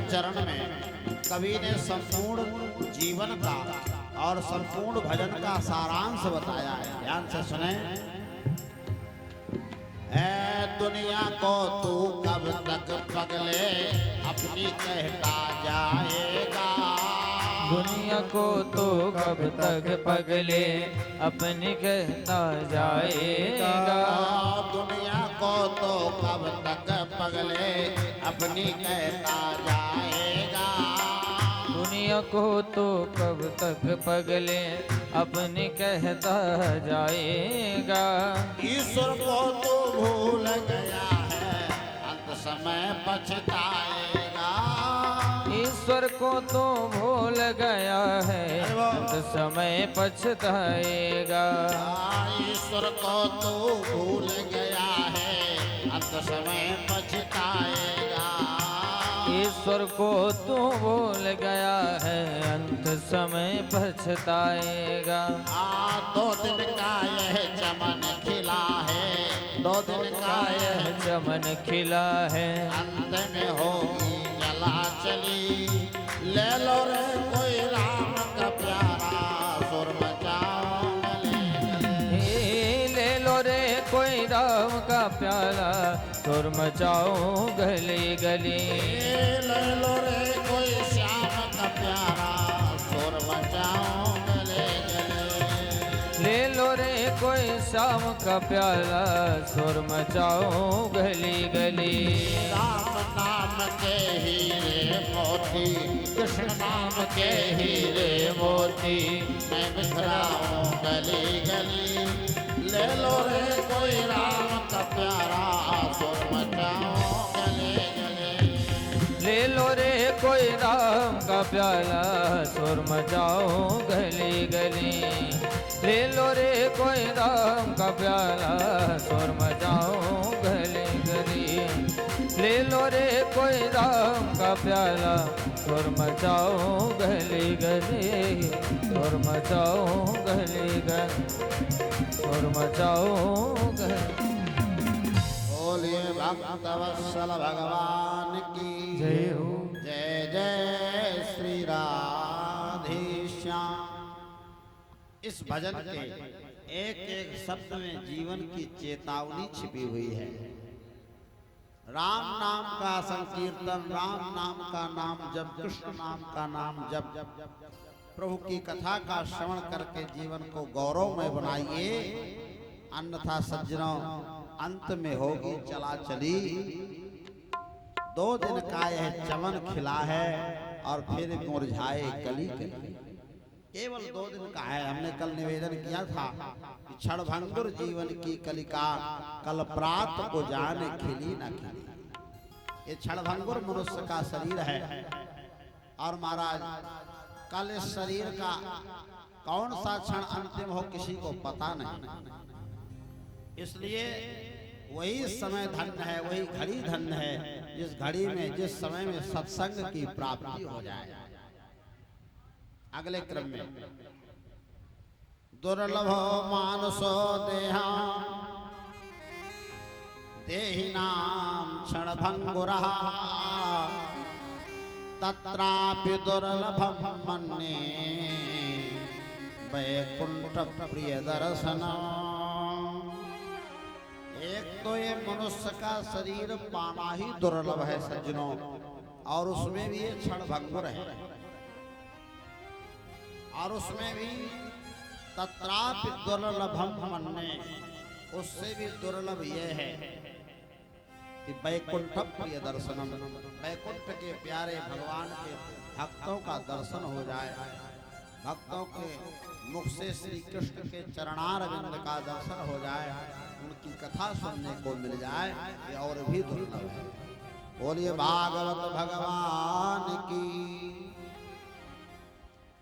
चरण में कवि ने संपूर्ण जीवन का और संपूर्ण भजन का सारांश बताया है। ध्यान से सुने। ऐ दुनिया को तू कब तक पगले अपनी कहता जाएगा। दुनिया को तो कब तक पगले अपनी कहता जाएगा। दुनिया को तो कब तक पगले अपनी कहता जाएगा। दुनिया को तो कब तक पगले अपनी कहता जाएगा। ईश्वर को तो भूल गया है अंत समय पछताएगा। ईश्वर को तो भूल गया है अंत समय पछताएगा। ईश्वर को तो भूल गया है अंत समय पछताएगा। ईश्वर को तो भूल गया है अंत समय पछताएगा। दो दिन का यह चमन खिला है। दो दिन का यह चमन खिला है अंत में होगी जला चली। ले लो रे कोई राम का प्यारा सुर मचाओ गले। ले लो रे कोई राम का प्याला सुर मचाओ गली गली। ले लो रे कोई श्याम का प्यारा सुर मचाओ गले गले। ले लो रे कोई शाम का प्याला सुर मचाओ गली गली। राम नाम के हीरे मोती कृष्ण नाम के हीरे मोती मैं बिखराऊं गली गली। ले लो रे कोई राम का प्यारा सुर मचाओ गले गले। ले लो रे कोई राम का प्याला सुर मचाओ गली गली। ले लो रे कोई राम का प्याला सुर मचाओ गली गली। ले लो रे कोई राम का प्याला सुर मचाओ गली गली। सुर मचाओ गली गली। सुर मचाओ गली। बोलिए भक्तवत्सल भगवान की जय हो। जय जय श्री राधे श्याम। इस भजन के एक एक शब्द में जीवन की चेतावनी छिपी हुई है। राम नाम का संकीर्तन, राम नाम का नाम जब, कृष्ण नाम का नाम जब, प्रभु की कथा का श्रवण करके जीवन को गौरवमय बनाइए। अन्यथा सज्जनों अंत में होगी चला चली। दो दिन का यह चमन खिला है और फिर मुरझाए कली कली। केवल 2 दिन का है। हमने कल निवेदन किया था कि क्षणभंगुर जीवन की कलिका कल प्रात को जाने खिली न खिली। ये क्षणभंगुर मनुष्य का शरीर है और महाराज कल इस शरीर का कौन सा क्षण अंतिम हो किसी को पता नहीं। इसलिए वही समय धन्य है, वही घड़ी धन्य है जिस घड़ी में, जिस समय में सत्संग की प्राप्ति हो जाए। अगले क्रम में दुर्लभो मानसो देहा देहिनाम क्षणभंगुरः तत्रापि दुर्लभं मन्ये वैकुंठ प्रिय दर्शनम्। एक तो ये मनुष्य का शरीर पाना ही दुर्लभ है सज्जनों, और उसमें भी ये क्षणभंगुर है, और उसमें भी तत्रापि दुर्लभम मन्ये, उससे भी दुर्लभ यह है कि वैकुंठ प्रिय दर्शनम, वैकुंठ के प्यारे भगवान के भक्तों का दर्शन हो जाए, भक्तों के मुख से श्री कृष्ण के चरणारविंद का दर्शन हो जाए, उनकी कथा सुनने को मिल जाए, ये और भी दुर्लभ है। बोलिए भागवत भगवान की।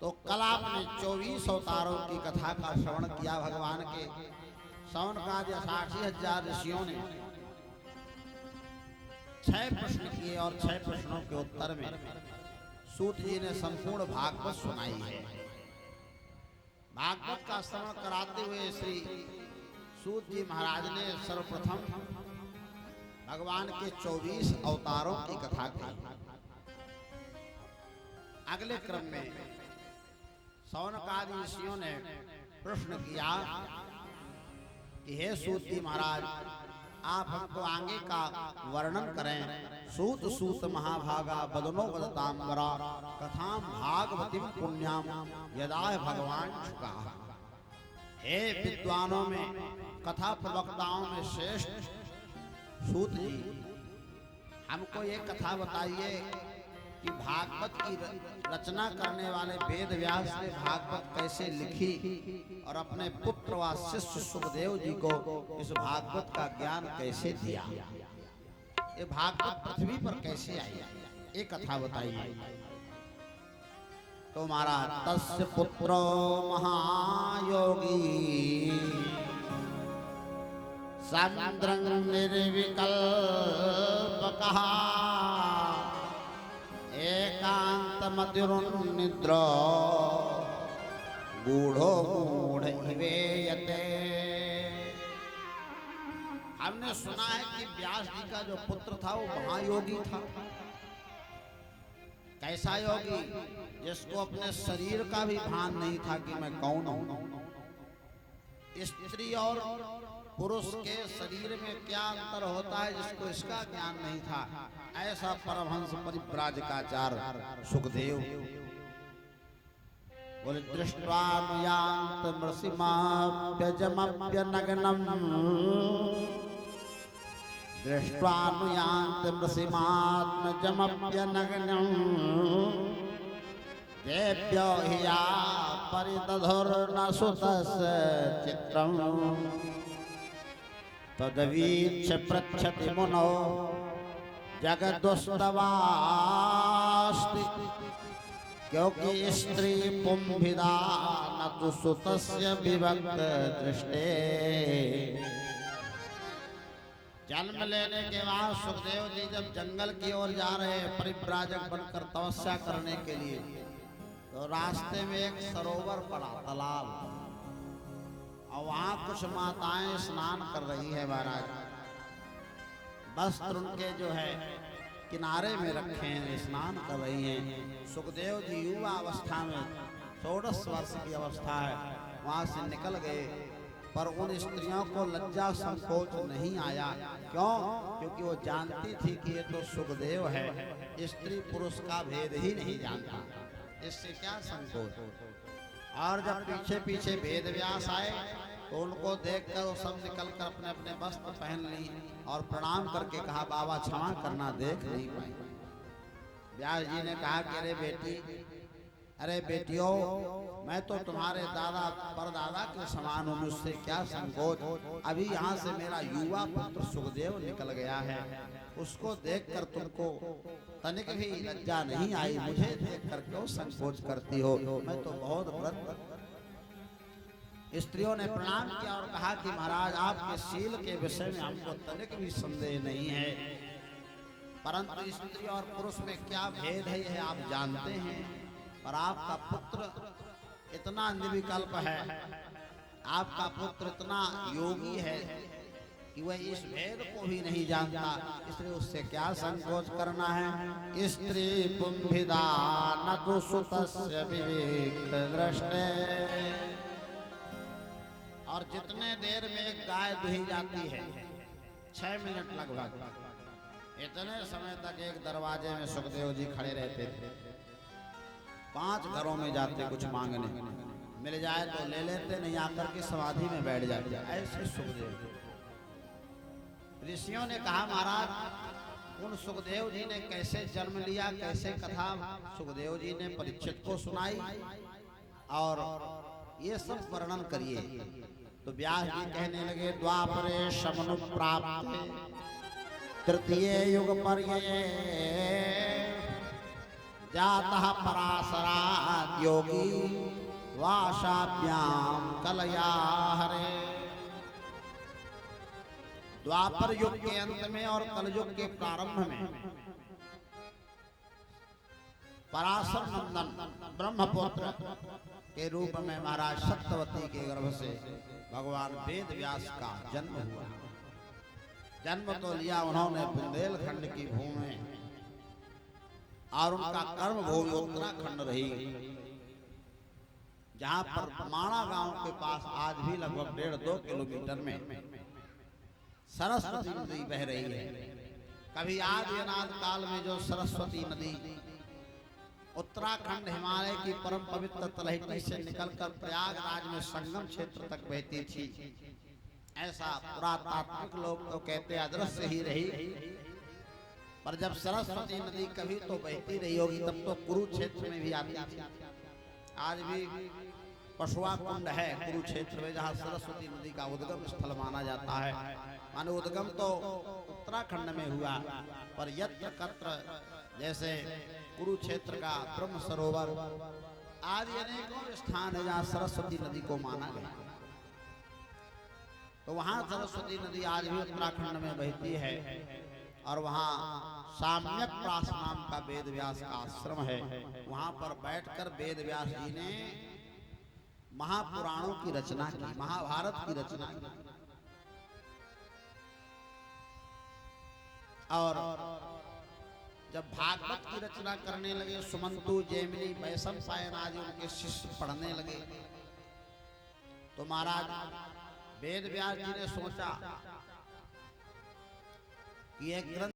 तो कल आपने 24 अवतारों की कथा का श्रवण किया। भगवान के श्रवण का 80,000 ऋषियों ने 6 प्रश्न किए और 6 प्रश्नों के उत्तर में सूत जी ने संपूर्ण भागवत सुनाई है। भागवत का श्रवण कराते हुए श्री सूत जी महाराज ने सर्वप्रथम भगवान के 24 अवतारों की कथा कही। अगले क्रम में सौनकादि ऋषियों ने प्रश्न किया कि हे सूत जी महाराज, आप हमको आगे का वर्णन करें। सूत सूत महाभागा बदनो वदतांबरा कथाम भागवतीम पुण्याम यदाय भगवान चुका। हे विद्वानों में, कथा प्रवक्ताओं में श्रेष्ठ सूत जी, हमको ये कथा बताइए कि भागवत की रचना करने वाले वेद व्यास ने भागवत कैसे लिखी और अपने पुत्र व शिष्य सुखदेव जी को इस भागवत का ज्ञान कैसे दिया। ये भागवत पृथ्वी पर कैसे आई, ये कथा बताइए। तो महाराज, तस्य पुत्रो महायोगी सान्द्रं निर्विकल्पकः एकांतमतिरुन्निद्रो गूढ़ो गूढ़ इवेयते। हमने सुना है कि व्यास जी का जो पुत्र था वो महायोगी था। कैसा योगी? जिसको अपने शरीर का भी भान नहीं था कि मैं कौन हूं। स्त्री और पुरुष के शरीर में क्या अंतर होता है जिसको इसका ज्ञान नहीं था। ऐसा परमहंस परिव्राजकाचार्य सुखदेव बोले, दृष्ट्वानुयान्त मृषिमाप्यजमप्यनग्नं दृष्ट्वानुयान्त मृषिमात्मजमप्यनग्नं देव्यो हि या परिदधुर्न सुतस्य चित्रम् तदवीक्ष्य पृच्छति मुनौ जगदुस्तवास्ति। क्योंकि स्त्री पुंभिदा न तु सुतस्य विभक्त दृष्टे। जन्म लेने के बाद सुखदेव जी जब जंगल की ओर जा रहे परिव्राजक बनकर तपस्या करने के लिए, तो रास्ते में एक सरोवर पड़ा, तालाब, और वहां कुछ माताएं स्नान कर रही है। महाराज, वस्त्र उनके जो है किनारे में रखे हैं, स्नान कर रही हैं। सुखदेव जी युवा अवस्था में 14 वर्ष की अवस्था है, वहां से निकल गए, पर उन स्त्रियों को लज्जा संकोच नहीं आया। क्यों? क्योंकि वो जानती थी कि ये तो सुखदेव है, स्त्री पुरुष का भेद ही नहीं जानता, इससे क्या संकोच। और जब पीछे पीछे वेद व्यास आए तो उनको देखकर वो सब निकलकर अपने अपने वस्त्र पहन ली और प्रणाम करके कहा, बाबा क्षमा करना, देख नहीं पाई। व्यास जी ने कहा कि अरे बेटियों, मैं तो तुम्हारे दादा परदादा के समान हूँ, मुझसे क्या संकोच। अभी यहाँ से मेरा युवा पुत्र सुखदेव निकल गया है, उसको देखकर तुमको तनिक भी लज्जा नहीं आई, मुझे देखकर क्यों संकोच करती हो, मैं तो बहुत व्रत। स्त्रियों ने प्रणाम किया और कहा कि महाराज, आपके शील के विषय में हमको तनिक भी संदेह नहीं है, परंतु स्त्री और पुरुष में क्या भेद है यह आप जानते हैं। पर आपका पुत्र इतना निर्विकल्प है, आपका पुत्र इतना योगी है कि वह इस भेद को भी नहीं जानता, इसलिए उससे क्या संकोच करना है। स्त्री पुंभिदा न तु सुतस्य विवेक दृष्टे। और जितने देर में एक गाय दुही जाती है, 6 मिनट लगभग, इतने समय तक एक दरवाजे में सुखदेव जी खड़े रहते थे। 5 घरों में जाते कुछ मांगने, मिल जाए तो ले लेते, नहीं आकर के समाधि में बैठ जाते। ऐसे सुखदेव। ऋषियों ने कहा, महाराज, उन सुखदेव जी ने कैसे जन्म लिया, कैसे कथा सुखदेव जी ने परीक्षित को सुनाई, और ये सब वर्णन करिए। तो व्यास जी कहने लगे, द्वापरे शमनु प्राप्त तृतीय युग पर जातः पराशरात् योगी वाशाभ्याम कलया हरे। द्वापर युग के अंत में और कलयुग के प्रारंभ में पराशर नंदन ब्रह्मपुत्र के रूप में महाराज सत्यवती के गर्भ से भगवान वेद व्यास का जन्म हुआ। जन्म तो लिया उन्होंने बुंदेलखंड की भूमि में, और उनका कर्म भूमि उत्तराखंड रही, जहां पर माणा गांव के पास आज भी लगभग 1.5-2 किलोमीटर में सरस्वती नदी बह रही है। कभी आदि अनाद काल में जो सरस्वती नदी उत्तराखंड हिमालय की परम पवित्र तलहटी से निकलकर प्रयागराज में संगम क्षेत्र तक बहती थी, ऐसा पुरातात्विक लोग तो कहते अदृश्य ही रही। पर जब सरस्वती नदी कभी तो बहती रही होगी, तब तो कुरुक्षेत्र में भी आती थी। आज भी पशुआ कुंड है कुरुक्षेत्र में, जहाँ सरस्वती नदी का उद्गम स्थल माना जाता है। माने उद्गम तो उत्तराखंड में हुआ, पर यत्र कत्र जैसे कुरुक्षेत्र का ब्रह्म सरोवर आदि अनेकों स्थान है जहाँ सरस्वती नदी को माना गया। तो वहाँ सरस्वती नदी आज भी उत्तराखंड में बहती है, और वहाँ साम्यक प्रास नाम का वेद व्यास का आश्रम है। वहाँ पर बैठकर वेद व्यास जी ने महापुराणों की रचना की, महाभारत की रचना की। और जब भागवत की रचना करने लगे, सुमंतु, जैमिनी, वैशंपायन आदि उनके शिष्य पढ़ने लगे, तो महाराज वेद व्यास जी ने सोचा कि एक ग्रंथ